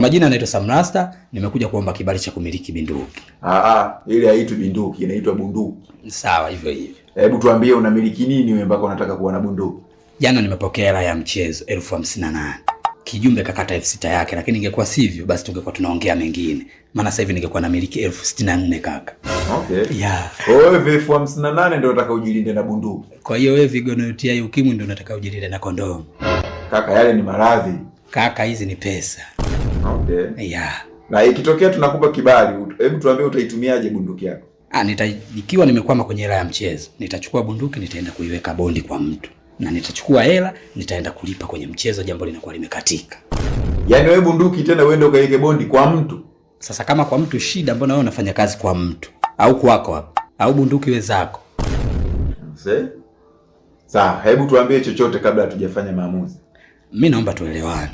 Majina naitwa Samrasta, nimekuja kuomba kibali cha kumiliki bunduki. Ile haitwi bunduki, inaitwa bunduki. Sawa hivyo hivyo. Hebu tuambie unamiliki nini wewe mpaka unataka kuwa na bunduki? Jana nimepokea hela ya mchezo 58,000. Kijumbe kakata 6,000 yake, lakini ingekuwa sivyo basi tungekuwa tunaongea mengine. Maana sasa hivi ningekuwa namiliki 64,000 kaka. Okay. Yeah. Wewe 58,000 ndio unataka ujilinde na bunduki. Kwa hiyo wewe vigonotia ukimwi ndio unataka ujilinde na kondomu. Kaka, yale ni maradhi. Kaka, hizi ni pesa. Okay. Yeah. Na ikitokea tunakupa kibali, hebu tuambie utaitumiaje bunduki yako? Ikiwa nimekwama kwenye hela ya mchezo, nitachukua bunduki nitaenda kuiweka bondi kwa mtu. Na nitachukua hela nitaenda kulipa kwenye mchezo, jambo linakuwa limekatika. Yaani wewe bunduki tena uende ukaiweke bondi kwa mtu? Sasa kama kwa mtu shida, mbona wewe unafanya kazi kwa mtu? Au kwako hapa? Au bunduki wewe zako? Sawa, hebu tuambie chochote kabla hatujafanya maamuzi. Mimi naomba tuelewane.